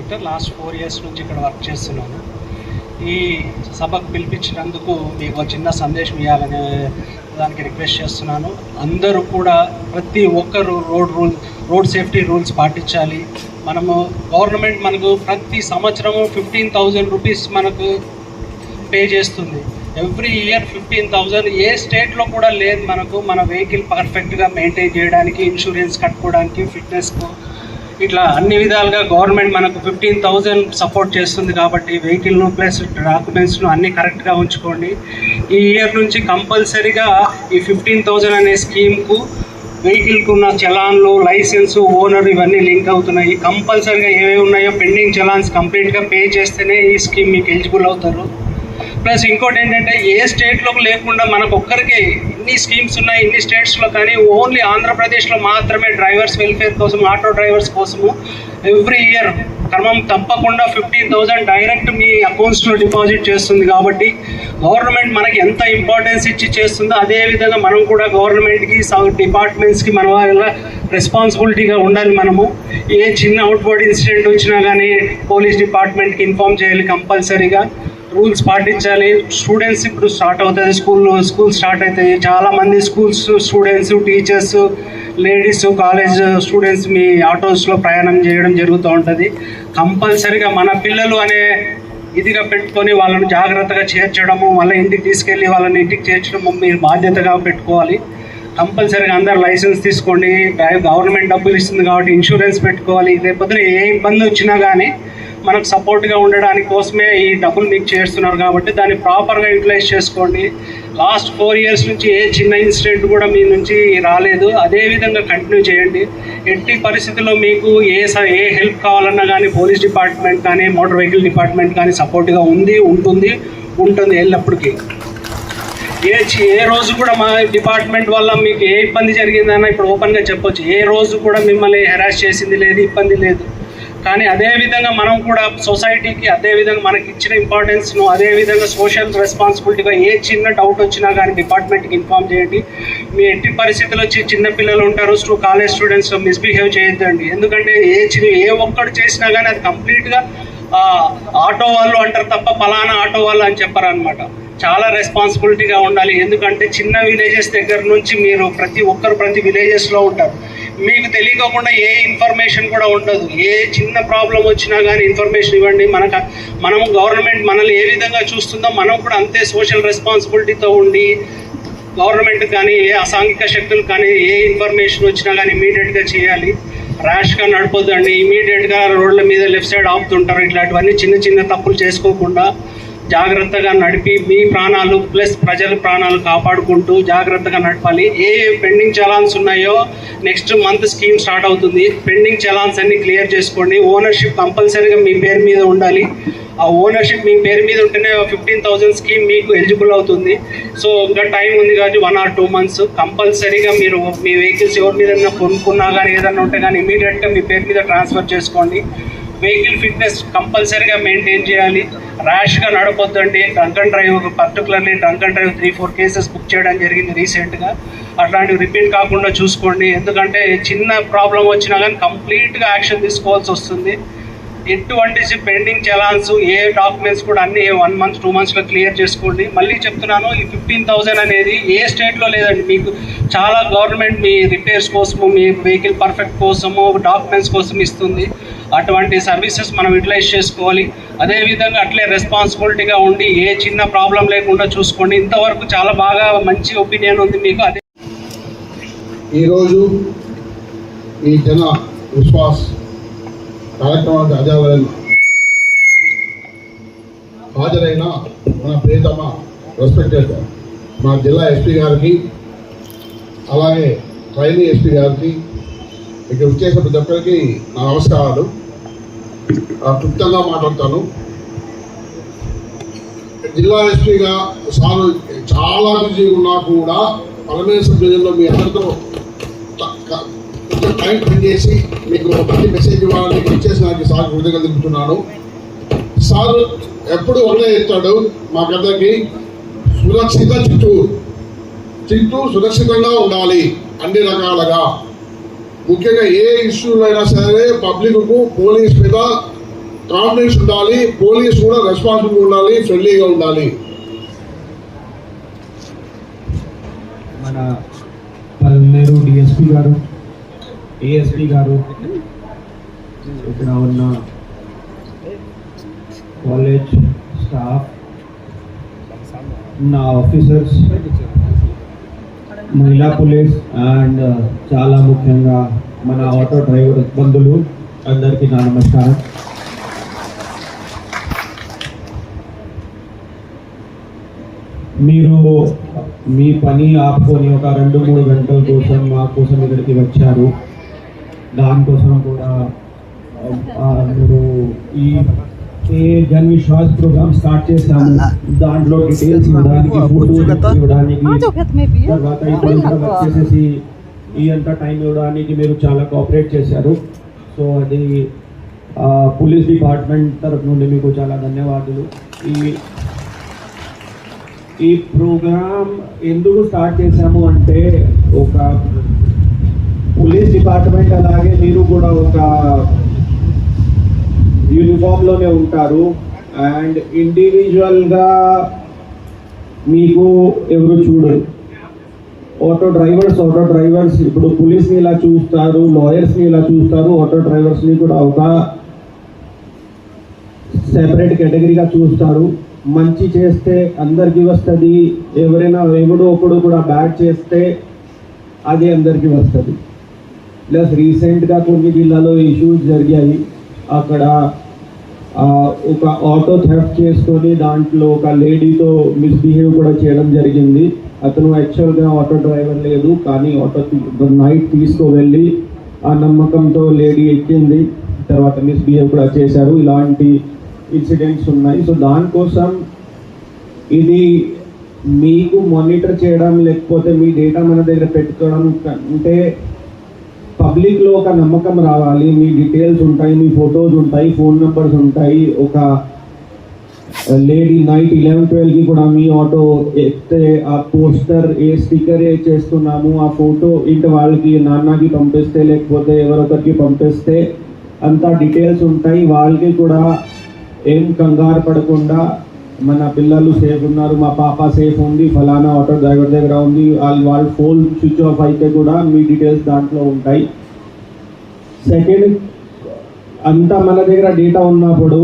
Inspector. Last 4 years నుంచి ఇక్కడ work చేస్తున్నాను. ఈ సభకు పిలిపించినందుకు మీకు చిన్న సందేశం ఇవ్వాలనే దానికి రిక్వెస్ట్ చేస్తున్నాను. అందరూ కూడా ప్రతి ఒక్కరు రోడ్ సేఫ్టీ రూల్స్ పాటించాలి. మనము గవర్నమెంట్ మనకు ప్రతి సంవత్సరము 15,000 రూపీస్ మనకు పే చేస్తుంది. Every year 15,000. ఏ స్టేట్లో కూడా లేదు మనకు. మన వెహికల్ పర్ఫెక్ట్గా మెయింటైన్ చేయడానికి, ఇన్సూరెన్స్ కట్టుకోవడానికి, ఫిట్నెస్కు, ఇట్లా అన్ని విధాలుగా గవర్నమెంట్ మనకు 15,000 సపోర్ట్ చేస్తుంది. కాబట్టి వెహికల్ను ప్లస్ డాక్యుమెంట్స్ను అన్నీ కరెక్ట్గా ఉంచుకోండి. ఈ ఇయర్ నుంచి కంపల్సరీగా ఈ 15,000 అనే స్కీమ్కు వెహికల్కు ఉన్న చలాన్లు, లైసెన్సు, ఓనర్ ఇవన్నీ లింక్ అవుతున్నాయి. కంపల్సరీగా ఏవేవి ఉన్నాయో పెండింగ్ చలాన్స్ కంప్లీట్గా పే చేస్తేనే ఈ స్కీమ్ మీకు ఎలిజిబుల్ అవుతారు. ప్లస్ ఇంకోటి ఏంటంటే, ఏ స్టేట్లో లేకుండా మనకు ఒక్కరికి ఇన్ని స్కీమ్స్ ఉన్నాయి ఇన్ని స్టేట్స్లో, కానీ ఓన్లీ ఆంధ్రప్రదేశ్లో మాత్రమే డ్రైవర్స్ వెల్ఫేర్ కోసం, ఆటో డ్రైవర్స్ కోసము ఎవ్రీ ఇయర్ క్రమం తప్పకుండా 15,000 డైరెక్ట్ మీ అకౌంట్స్లో డిపాజిట్ చేస్తుంది. కాబట్టి గవర్నమెంట్ మనకి ఎంత ఇంపార్టెన్స్ ఇచ్చి చేస్తుందో అదేవిధంగా మనం కూడా గవర్నమెంట్కి, డిపార్ట్మెంట్స్కి మన వాళ్ళ రెస్పాన్సిబిలిటీగా ఉండాలి. మనము ఏ చిన్న అవుట్వర్డ్ ఇన్సిడెంట్ వచ్చినా కానీ పోలీస్ డిపార్ట్మెంట్కి ఇన్ఫార్మ్ చేయాలి. కంపల్సరీగా రూల్స్ పాటించాలి. స్టూడెంట్స్ ఇప్పుడు స్టార్ట్ అవుతుంది, స్కూల్ స్టార్ట్ అవుతాయి. చాలామంది students, teachers, ladies, college students మీ ఆటోస్లో ప్రయాణం చేయడం జరుగుతూ ఉంటుంది. కంపల్సరీగా మన పిల్లలు అనే ఇదిగా పెట్టుకొని వాళ్ళని జాగ్రత్తగా చేర్చడము, మళ్ళీ ఇంటికి తీసుకెళ్ళి వాళ్ళని ఇంటికి చేర్చడము మీరు బాధ్యతగా పెట్టుకోవాలి. కంపల్సరీగా అందరు లైసెన్స్ తీసుకోండి. గవర్నమెంట్ డబ్బులు ఇస్తుంది కాబట్టి ఇన్సూరెన్స్ పెట్టుకోవాలి. లేకపోతే ఏ ఇబ్బంది వచ్చినా కానీ మనకు సపోర్ట్గా ఉండడానికి కోసమే ఈ డబ్బులు మీకు చేస్తున్నారు. కాబట్టి దాన్ని ప్రాపర్గా యూటిలైజ్ చేసుకోండి. లాస్ట్ 4 years నుంచి ఏ చిన్న ఇన్సిడెంట్ కూడా మీ నుంచి రాలేదు. అదేవిధంగా కంటిన్యూ చేయండి. ఎట్టి పరిస్థితుల్లో మీకు ఏ హెల్ప్ కావాలన్నా కానీ పోలీస్ డిపార్ట్మెంట్ కానీ, మోటార్ వెహికల్ డిపార్ట్మెంట్ కానీ సపోర్ట్గా ఉంటుంది ఎల్లప్పటికీ. ఏ రోజు కూడా మా డిపార్ట్మెంట్ వల్ల మీకు ఏ ఇబ్బంది జరిగిందన్న ఇప్పుడు ఓపెన్గా చెప్పొచ్చు. ఏ రోజు కూడా మిమ్మల్ని హెరాస్ చేసింది లేదు, ఇబ్బంది లేదు. కానీ అదేవిధంగా మనం కూడా సొసైటీకి అదేవిధంగా మనకి ఇచ్చిన ఇంపార్టెన్స్ను అదేవిధంగా సోషల్ రెస్పాన్సిబిలిటీగా ఏ చిన్న డౌట్ వచ్చినా కానీ డిపార్ట్మెంట్కి ఇన్ఫార్మ్ చేయండి. మీ ఎట్టి పరిస్థితులు వచ్చి చిన్న పిల్లలు ఉంటారు, కాలేజ్ స్టూడెంట్స్ మిస్బిహేవ్ చేయొద్దండి. ఎందుకంటే ఏ ఒక్కడు చేసినా కానీ అది కంప్లీట్గా ఆటో వాళ్ళు అంటారు తప్ప పలానా ఆటో వాళ్ళు అని చెప్పారనమాట. చాలా రెస్పాన్సిబిలిటీగా ఉండాలి. ఎందుకంటే చిన్న విలేజెస్ దగ్గర నుంచి మీరు ప్రతి విలేజెస్లో ఉంటారు. మీకు తెలియకుండా ఏ ఇన్ఫర్మేషన్ కూడా ఉండదు. ఏ చిన్న ప్రాబ్లం వచ్చినా కానీ ఇన్ఫర్మేషన్ ఇవ్వండి. మనం గవర్నమెంట్ మనల్ని ఏ విధంగా చూస్తుందో మనం కూడా అంతే సోషల్ రెస్పాన్సిబిలిటీతో ఉండి గవర్నమెంట్ కానీ ఏ అసాంఘిక శక్తులు కానీ ఏ ఇన్ఫర్మేషన్ వచ్చినా కానీ ఇమీడియట్గా చేయాలి. ర్యాష్గా నడపొద్దండి. ఇమీడియట్గా రోడ్ల మీద లెఫ్ట్ సైడ్ ఆపుతుంటారు. ఇట్లాంటివన్నీ చిన్న తప్పులు చేసుకోకుండా జాగ్రత్తగా నడిపి మీ ప్రాణాలు ప్లస్ ప్రజల ప్రాణాలు కాపాడుకుంటూ జాగ్రత్తగా నడపాలి. ఏ పెండింగ్ చలాన్స్ ఉన్నాయో నెక్స్ట్ మంత్ స్కీమ్ స్టార్ట్ అవుతుంది. పెండింగ్ చలాన్స్ అన్ని క్లియర్ చేసుకోండి. ఓనర్షిప్ కంపల్సరీగా మీ పేరు మీద ఉండాలి. ఆ ఓనర్షిప్ మీ పేరు మీద ఉంటేనే 15,000 స్కీమ్ మీకు ఎలిజిబుల్ అవుతుంది. సో ఇంకా టైం ఉంది కాబట్టి 1 or 2 months కంపల్సరీగా మీరు మీ వెహికల్స్ ఎవరి మీద కొనుక్కున్నా కానీ ఏదన్నా ఉంటే కానీ ఇమీడియట్గా మీ పేరు మీద ట్రాన్స్ఫర్ చేసుకోండి. వెహికల్ ఫిట్నెస్ కంపల్సరీగా మెయింటైన్ చేయాలి. ర్యాష్గా నడపొద్దండి. Drunk and drive, particularly drunk and drive 3-4 cases book చేయడం జరిగింది రీసెంట్గా. అట్లాంటివి రిపీట్ కాకుండా చూసుకోండి. ఎందుకంటే చిన్న ప్రాబ్లం వచ్చినా కానీ కంప్లీట్గా యాక్షన్ తీసుకోవాల్సి వస్తుంది. ఎటువంటి పెండింగ్ చలాన్స్ ఏ డాక్యుమెంట్స్ కూడా అన్ని 1 month 2 monthsలో క్లియర్ చేసుకోండి. మళ్ళీ చెప్తున్నాను, ఈ 15,000 అనేది ఏ స్టేట్లో లేదండి. మీకు చాలా గవర్నమెంట్ మీ రిపేర్స్ కోసము, మీ వెహికల్ పర్ఫెక్ట్ కోసము, డాక్యుమెంట్స్ కోసం ఇస్తుంది. అటువంటి సర్వీసెస్ మనం యూటిలైజ్ చేసుకోవాలి. అదేవిధంగా అట్లే రెస్పాన్సిబిలిటీగా ఉండి ఏ చిన్న ప్రాబ్లం లేకుండా చూసుకోండి. ఇంతవరకు చాలా బాగా మంచి ఒపీనియన్ ఉంది మీకు. అదే ఈరోజు ఈ జన విశ్వాస్ కార్యక్రమానికి హాజరైన మన ప్రియతమ రెస్పెక్టెడ్ మా జిల్లా ఎస్పీ గారికి, అలాగే ట్రైనీ ఎస్పీ గారికి, ఇక్కడ వచ్చేసిన ప్రతి ఒక్కరికి నా నమస్కారాలు. క్లుప్తంగా మాట్లాడతాను. జిల్లా ఎస్పీగా సార్ చాలా బిజీ ఉన్నా కూడా పరమేశ్వర జిల్లాలో మీ అందరితో టైం స్పెండ్ చేసి మీకు మంచి మెసేజ్ ఇవ్వాలని ఇచ్చేసి నాకు సార్ కృతజ్ఞతలు తెలుపుతున్నాను. సార్ ఎప్పుడు ఒకటే చెప్తాడు మాకందరికి, సురక్షిత చిత్తూరు సురక్షితంగా ఉండాలి అన్ని రకాలుగా. ముఖ్యంగా ఏ ఇష్యూలు అయినా సరే పబ్లిక్కు పోలీస్ మీద కాన్ఫిడెన్స్ ఉండాలి, పోలీస్ కూడా రెస్పాన్సిబుల్ ఉండాలి, ఫ్రెండ్లీగా ఉండాలి. మన పల్నేరు డిఎస్పీ గారు, ఏఎస్పీ గారు, ఇక్కడ ఉన్న కాలేజ్ స్టాఫ్, నా ఆఫీసర్స్, మహిళా పోలీస్ అండ్ చాలా ముఖ్యంగా మన ఆటో డ్రైవర్ బంధువులు అందరికీ నా నమస్కారం. మీరు మీ పని ఆపుకొని ఒక 2-3 గంటల కోసం మా కోసం ఇక్కడికి వచ్చారు. దానికోసం కూడా మీరు ఈ జన్ విశ్వాస్ ప్రోగ్రామ్ స్టార్ట్ చేశాము. దాంట్లో డీటెయిల్స్ ఇవ్వడానికి, ఫోటోస్ ఇవ్వడానికి, తర్వాత ఇక్కడ వచ్చేసేసి ఈ అంతా టైం ఇవ్వడానికి మీరు చాలా కోఆపరేట్ చేశారు. సో అది పోలీస్ డిపార్ట్మెంట్ తరఫు నుండి మీకు చాలా ధన్యవాదాలు. ఈ ప్రోగ్రామ్ ఎందుకు స్టార్ట్ చేశాము అంటే, ఒక పోలీస్ డిపార్ట్మెంట్ అలాగే మీరు కూడా ఒక యూనిఫామ్లోనే ఉంటారు అండ్ ఇండివిజువల్గా మీకు ఎవరు చూడరు. ఆటో డ్రైవర్స్ ఇప్పుడు పోలీస్ని ఇలా చూస్తారు, లాయర్స్ని ఇలా చూస్తారు, ఆటో డ్రైవర్స్ని కూడా ఒక సెపరేట్ కేటగిరీగా చూస్తారు. మంచి చేస్తే అందరికీ వస్తుంది, ఎవడో ఒకడు కూడా బ్యాడ్ చేస్తే అది అందరికీ వస్తుంది. ప్లస్ రీసెంట్గా కొన్ని జిల్లాలో ఇష్యూస్ జరిగాయి. అక్కడ ఒక ఆటో థెఫ్ట్ చేసుకొని దాంట్లో ఒక లేడీతో మిస్బిహేవ్ కూడా చేయడం జరిగింది. అతను యాక్చువల్గా ఆటో డ్రైవర్ లేదు, కానీ ఆటో నైట్ తీసుకువెళ్ళి ఆ నమ్మకంతో లేడీ ఎక్కింది, తర్వాత మిస్బిహేవ్ కూడా చేశారు. ఇలాంటి ఇన్సిడెంట్స్ ఉన్నాయి. సో దానికోసం ఇది మీకు మానిటర్ చేయడం, లేకపోతే మీ డేటా మన దగ్గర పెట్టుకోవడం అంటే పబ్లిక్లో ఒక నమ్మకం రావాలి. మీ డీటెయిల్స్ ఉంటాయి, మీ ఫొటోస్ ఉంటాయి, ఫోన్ నెంబర్స్ ఉంటాయి. ఒక లేడీ నైట్ 11-12కి కూడా మీ ఆటో ఎక్కితే ఆ పోస్టర్, ఏ స్టిక్కర్ ఏ చేస్తున్నాము, ఆ ఫోటో ఇంటి వాళ్ళకి, నాన్నకి పంపిస్తే లేకపోతే ఎవరొకరికి పంపిస్తే అంతా డీటెయిల్స్ ఉంటాయి. వాళ్ళకి కూడా ఏం కంగారు పడకుండా మన పిల్లలు సేఫ్ ఉన్నారు, మా పాప సేఫ్ ఉంది, ఫలానా ఆటో డ్రైవర్ దగ్గర ఉంది, వాళ్ళ ఫోన్ స్విచ్ ఆఫ్ అయితే కూడా మీ డీటెయిల్స్ దాంట్లో ఉంటాయి. సెకండ్, అంతా మన దగ్గర డేటా ఉన్నప్పుడు